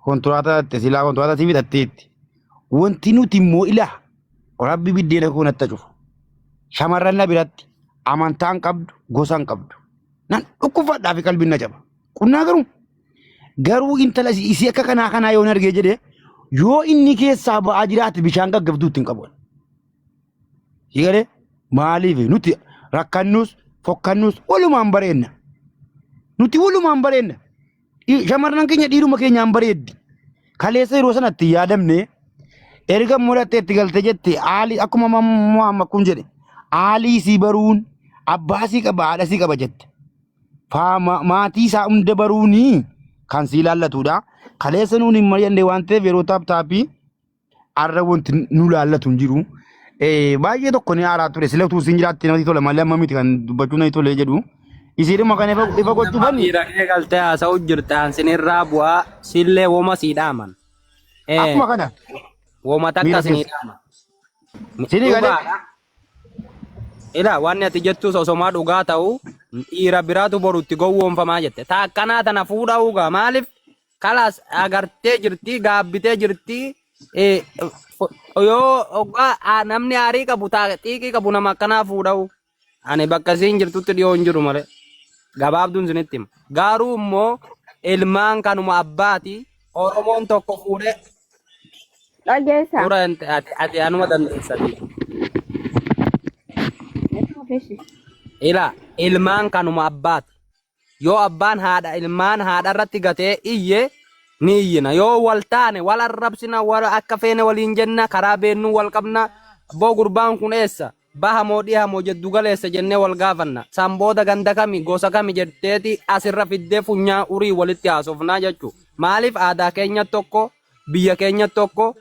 Kontiraataa silaa kontiraataa sii fixatteetti. Wanti nuti immoo ilaa rabbi biddeena koo natti cufu. Shamarran na biratti amantaan qabdu gosaan qabdu. Nan dhukkufadhaa fi qalbiin na caba. Qunnaa garuu intala isii akka kanaa yoo argee jedhee yoo inni keessaa ba'aa jiraate bishaan gaggabduu ittiin qabu. Hiikale maaliif nuti rakkannus fokkannus walumaan bareenna. Nuti walumaan bareenna. Shamarran keenya dhiiruma keenyaan bareeddi. Kaleessa yeroo sanatti yaadamne erga mudhattee itti galtee jette haali akkuma Muhammad kun jedhe haalii si baruun abbaa si qaba haadha si qaba jette. Maatii isaa hunda baruuni kan si ilaallatudha. Kaleessa nuun hin mari'anne waan ta'eef yeroo taaphii har'a wanti nu ilaallatu hin jiru. Baay'ee tokko ni haaraa ture sila utuu siin jiraatti namatti tola malee amma miti kan dubbachuu namatti tolee jedhu. Isiidhuma kan ifa gochuu fanni. Dhiiraqee galtee haasa'u jirtaan sinirraa bu'aa sillee wooma sii dhaaman. Akkuma kana. Wooma takka sinii dhaaman. Sinii galee. Ila waan ati jettu sosomaa dhugaa ta'u dhiira biraatu borutti gowwoomfamaa jette. Taa akkanaa tana fuudhaa ugaa maaliif kalas agartee jirti gaabbitee jirti yoo namni aarii qabu xiiqii qabu nama akkanaa fuudha'u. Ani bakka isiin jirtutti dhiyoo hin jiru malee gabaabduun sinitti hima. Garuu immoo ilmaan kanuma abbaati Oromoon tokko fuudhee. Dhageessa. Suura ati anuma dandeessati. Ila ilmaan kanuma abbaati. Yoo abbaan haadha ilmaan haadha irratti gatee iyye ni iyyina. Yoo wal taane wal arrabsina wal akka feene waliin jenna karaa beennuu wal qabna. Boo gurbaan kun eessa? Baha moo dhiha moo jeddu galeessa jennee wal gaafanna. Sambooda ganda kami gosa kami jetteeti asirra fiddee funyaa urii walitti haasofnaa jechuudha. Maaliif aadaa keenya tokko biyya keenya tokko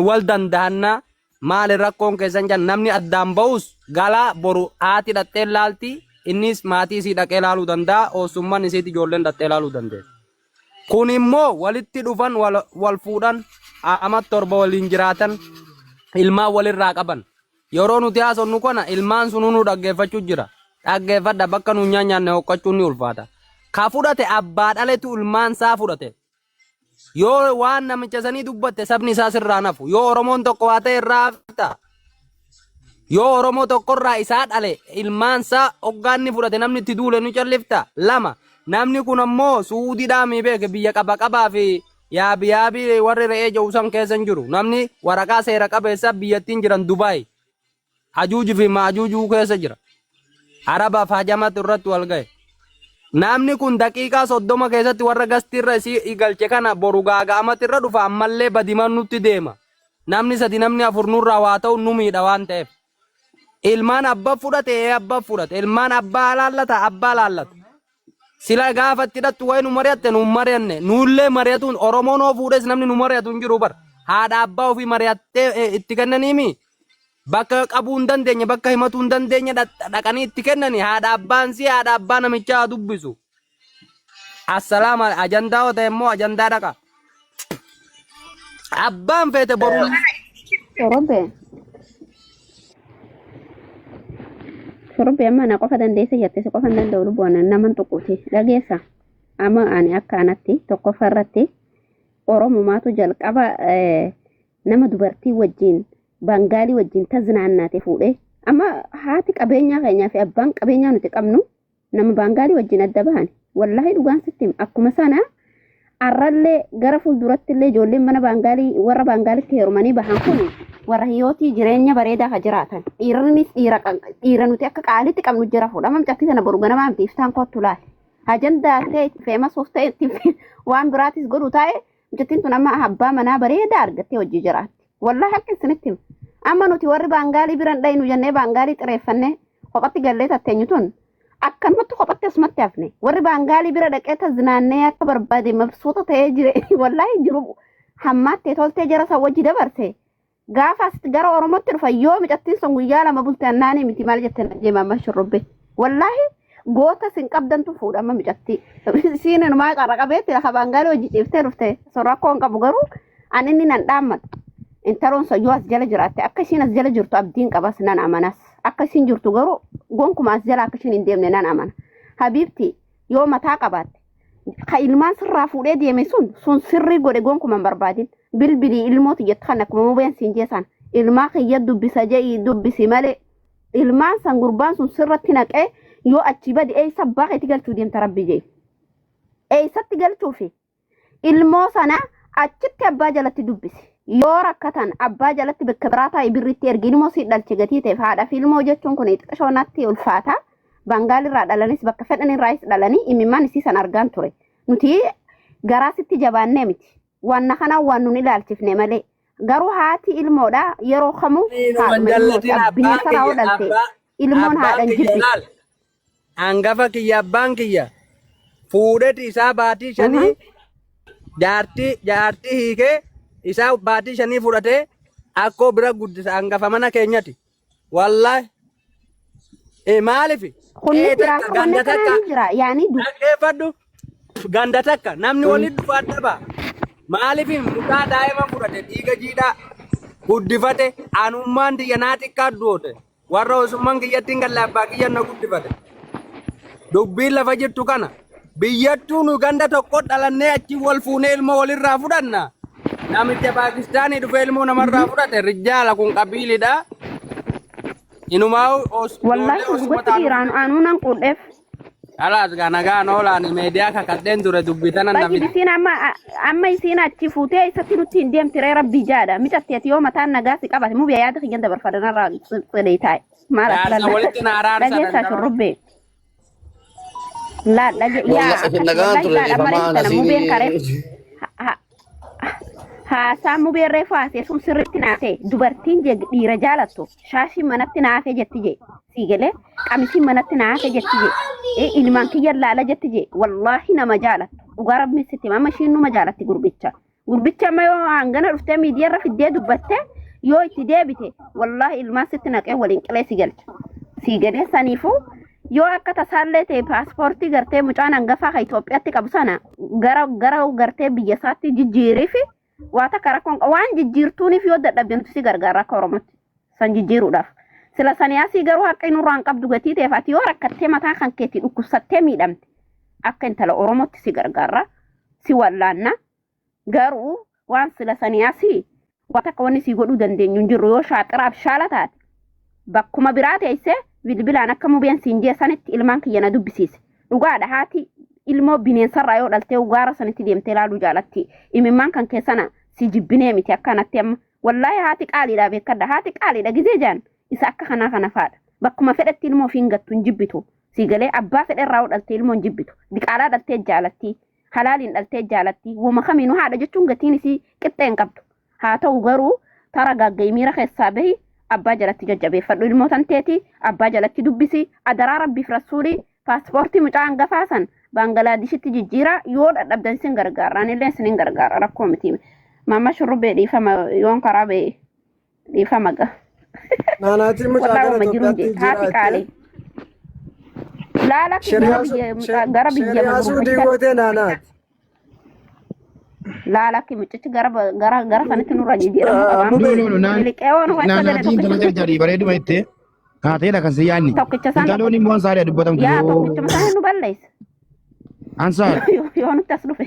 wal danda'annaa maali rakkoon keessan jan namni addaan ba'us galaa boru haati dhattee laalti innis maatii isii dhaqee laaluu danda'a oosummaan isiiti ijoolleen dhattee laaluu dandeenya. Kun immoo walitti dhufan wal fuudhan ama torba waliin jiraatan ilmaan walirraa qaban. Yeroo nuti haasofnu kana ilmaan sun nu dhaggeeffachuu jira. Dhaggeeffadha bakka nu nyaanne hokkachuun ni ulfaata. Ka fudhate abbaa dhaletu ilmaan isaa fudhate. Yoo waan namicha sanii dubbatte sabni isaa sirraa nafu. Yoo Oromoon tokko waa ta'e irraa hafta. Yoo Oromoo tokkorraa isaa dhale ilmaan isaa hoggaanni fudhate namni itti duule nu callifta. Lama namni kun ammoo suudiidhaa mi beeke biyya qabaa fi yaabii warri re'ee jawusan keessa hin jiru. Namni waraqaa seera qabeessa biyyattiin jiran Dubaay. Hajuuji fi maajuujuu keessa jira. Arabaaf hajamatu irratti wal ga'e. Namni kun daqiiqaa 30 keessatti warra gastirra isii galche kana boru gaaga'amatti irra dhufa ammallee badiman nutti deema. Namni sadi namni afur nurraa waa ta'u nu miidha waan ta'eef. Ilmaan abbaa fudhate abbaa fudhate. Ilmaan abbaa laallata abbaa laallata. Sila gaafatti hidhattu wayi nu mari'atte nu mari'anne. Nullee mari'atuun Oromoon oo fuudhes namni nu mari'atu hin jiru bara. Haadha abbaa ofii mari'attee itti kennaniimi. Bakka qabuu hin dandeenye bakka himatuu hin dandeenye dhaqanii itti kennani haadha abbaan si haadha abbaa namichaa dubbisu. Assalaama ajandaa yoo ta'e immoo ajandaa dhaqa. Abbaan feete boruu. Sorbe amma na qofa dandeessa jette se qofa hin danda'u lubbuun naman tuquuti dhageessa. Amma ani akka anatti tokkoffaa irratti Oromumaatu jalqaba nama dubartii wajjin Bangaalii wajjin taznaannaate fuudhee amma haati qabeenyaa keenyaa fi abbaan qabeenyaa nuti qabnu nama Bangaalii wajjin adda bahan wallahi dhugaan sitti akkuma sana arrallee gara fuulduratti illee ijoolleen mana Bangaalii warra Bangaalitti heerumanii bahan kun warra hiyootii jireenya bareedaa ka jiraatan dhiirris dhiira nuti akka qaalitti qabnu jira fuudhama mucatti sana boru ganama amtiiftaan kottu laal ajandaa ta'e feemas of ta'e waan biraatis godhu taa'e mucattiin tun amma abbaa manaa bareedaa argattee hojii jiraatti. Wallahi akka isinitti amma nuti warri baangaalii biran dhaynu jennee baangaalii xireeffannee kophatti gallee tatteenyu tun akkanumatti kophatti asumatti hafne warri baangaalii bira dhaqee tazinaannee akka barbaade mabsuuta ta'ee jire wallaahi jiru hammaattee toltee jara isa wajji dabarse gaafa asitti gara oromootti dhufa yoo micattiin sun guyyaa lama bulte annaanii miti maal jettee najjee maamma shurrubbe wallaahi goota sin qabdantu fuudhama micatti isiin numaa qarra qabeetti lafa baangaalii hojii ciiftee dhufte sorrakkoo hin qabu garuu ani inni nan dhaammata intaroon soyyoo as jala jiraatte akka isiin as jala jirtu abdiin qabas nan amanas akka isiin jirtu garuu gonkuma as jala akka isiin hin deemne nan amana habiibti yoo mataa qabaatte ka ilmaan sirraa fuudhee deeme sun sirrii godhe gonkuma hin barbaadin bilbilii ilmooti jettu kan akkuma mubeen siin jeesan ilmaa kiyya dubbisa je'ii dubbisi malee ilmaan san gurbaan sun sirratti naqee yoo achi badi eessa baaqeeti galchuu deemta rabbi jee eessatti galchuufi ilmoo sana achitti abbaa jalatti dubbisi yoo rakkatan abbaa jalatti bakka biraa taa'e birritti ergi ilmoo si dhalche gatii ta'eef haadha fi ilmoo jechuun kun xiqqashoonaatti ulfaata baangaalirraa dhalanis bakka fedhanirraayis dhalanii imimmaan isii san argaan ture nuti garaasitti jabaannee miti wanna kana waan nun ilaalchifne malee garuu haati ilmoodha yeroo kamuu bineensa raawuu dhalte ilmoon haadhan jirti. Hangafa kiyya abbaan kiyya fuudheti isaa baatii shanii jaartii hiikee isaa baatii shanii fudhatee akkoo bira guddisa hangafa mana keenyati wallahi maaliif ganda takka namni walitti dhufaa dhaba maaliif mucaa daa'ima fudhate dhiiga jiidhaa guddifate anummaan tiyya naa xiqqaa du'oote warra osummaan kiyyattiin gallaabbaa kiyya na guddifate dubbiin lafa jirtu kana biyyattuu nu ganda tokko dhalannee achi wal fuunee ilmoo walirraa fudhanna namicha Paakistaanii dhufee ilmoo namarraa fudhate rijaala kun qabiilidha inumaa wallahi gubatti jiraan anuunan qudheef alaas ganagaan oolaan meediyaa kakadheen ture dubbitanan namicha isiin amma isiin achi fuutee isatti nutti hin deemtire rabbi jaadha micatteeti yoo mataan nagaa si qabate mubiya yaada kiyyan dabarfadanarraa fedhee taa'e maal akka walitti naaraarsa dhageessaa shurrubbee la haasaan mubeen reefu haasee sun sirritti naasee dubartiin dhiira jaalattu shaashiin manatti naafee jetti jee siigalee qamisiin manatti naafee jetti jee ilmaan kiyyan laala jetti jee wallaahi nama jaalattu dhugaa rabbiin sitti amma ishiin numa jaalatti gurbicha amma yoo hangana dhuftee miidiyaarra fiddee dubbatte yoo itti deebite wallaahi ilmaan sitti naqee waliin qilee si galcha siigalee saniifuu yoo akka tasaallee ta'e paaspoortii gartee mucaan hangafaa ka Itoophiyaatti qabu sana gara gartee biyya isaatti jijjiiriif waa takka rakkoon waan jijjiirtuuniif yoo dadhabde nuti si gargaara akka Oromootti san jijjiiruudhaaf sila sanii asii garuu haqa inurraan qabdu gatii ta'eef ati yoo rakkattee mataa kan keetii dhukkubsattee miidhamte akka intala Oromootti si gargaara si wallaanna garuu waan sila sanii asii waa takka wanni si godhuu dandeenyu hin jirru yoo shaaxiraaf shaala taate bakkuma biraa teessee bilbilaan akka mubeen siin jeessanitti ilmaan kiyya na dubbisiise dhugaadha haati ilmoo bineensarraa yoo dhaltee gaara sanitti deemtee ilaaluu jaalatti imimmaan kan keessana si jibbinee miti akkanatti amma wallaahi haati qaaliidha beekadha haati qaaliidha gizee jaan isa akka kanaa kana faadha bakkuma fedhatti ilmoo ofiin gattu hin jibbitu siigalee abbaa fedherraa yoo dhaltee ilmoo hin jibbitu diqaalaa dhaltee jaalatti halaaliin dhaltee jaalatti wama kamiinuu haadha jechuun gatiin isii qixxee hin qabdu haa ta'u garuu tara gaagga'ii miira keessaa bahi abbaa jalatti jajjabeeffadhu ilmootan teeti abbaa jalatti dubbisi adaraa rabbiif rasuulii paaspoortii mucaa hangafaa san baangalaadishitti jijjiira yoo dadhabdan isin gargaaraan illee isin gargaara rakkoo miti mamma shurrubbee dhiifama yoon karaa ba'e dhiifama ga naanaatiin mucaa gara Itoophiyaatti haati qaalee laala gara biyya suudii gootee naanaati laala ki mucichi gara sanitti nurra jijjiiramu naanaatiin kana jarjarii bareeduma ittee kaateedha kan si yaanni intaloon immoo ansaariyaa dubbatamtu tokkichuma sana nu balleessa ansaar yoo nutti as dhufe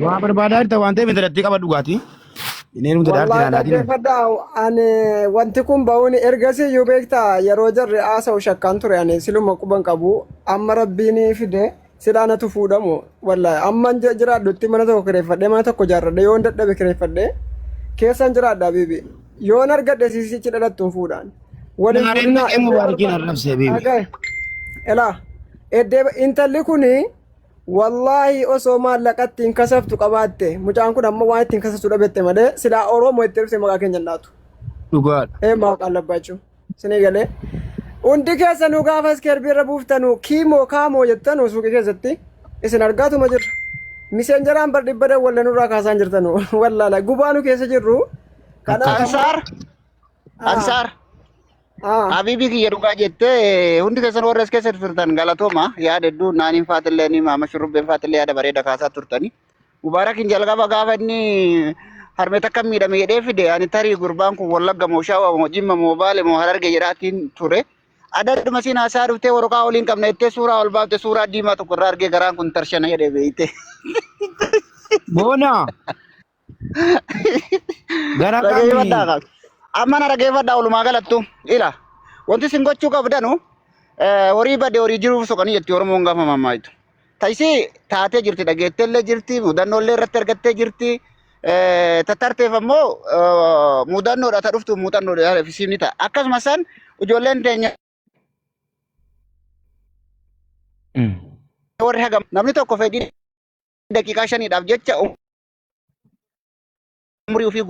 waa barbaadaa jirta waan ta'eef intalattii qaba dhugaatii inni nuti dhaarti naanaatiin ani wanti kun ba'uun ergasii iyyuu beektaa yeroo jarri haasa'u shakkaan ture ani siluma quban qabu amma rabbiin fide sidaanatu fuudhamu wallahi amman jiraadhutti mana tokko kireeffadhee mana tokko jaarradhe yoon dadhabe kireeffadhee keessan jiraadhaa bibi yoon argadhe siisichi dhalattuun fuudhaan waliin mubaarakiin arrabsee bibi elaa eddee intalli kuni Wallahi osoo maallaqatti hin kasaftu qabaatte mucaan kun amma waan ittiin kasasu dhabette malee silaa Oromoo itti dhufte maqaa keenya laatu. Dhugaadha. Maa qallabbachuu sinii galee. Hundi keessanuu gaafa iskeerbiirra buuftanu kiimoo kaamoo jettanu suuqii keessatti isin argaatuma jirra. Miseenjeraan bar dhibba dawwalle nurraa kaasaan jirtanu wallaala gubaanu keessa jirru. Ansaar. Habibi kiyya dhugaa jettee hundi keessan warra as keessa turtan galatooma yaada hedduu naaniin faatillee ni maama shurrubbeen faatillee yaada bareeda kaasaa turtani. Mubaarakin jalqaba gaafa inni harmee takka miidhame jedhee fide ani tarii gurbaan kun wallagga moo shaawaa moo jimma moo baale moo hararge jedhaatiin ture. Adaduma siin haasaa dhuftee waraqaa waliin qabna jettee suuraa ol baafte suuraa diimaa tokko irraa argee garaan kun tarshana jedhee beeyte. Boona. Gara kamii. Amma na dhageeffadhaa walumaa galattu ila wanti isin gochuu qabdanu horii badde horii jiruuf soqanii jetti Oromoon gaafa mammaayitu. Taisii taatee jirti dhageetteellee jirti mudannoollee irratti argattee jirti tattarteef ammoo mudannoodha ta dhuftu muuxannoodha siifni ta'a. Akkasumas san ijoolleen teenya warri hagam namni tokko fedhii daqiiqaa 5 jecha umurii ofii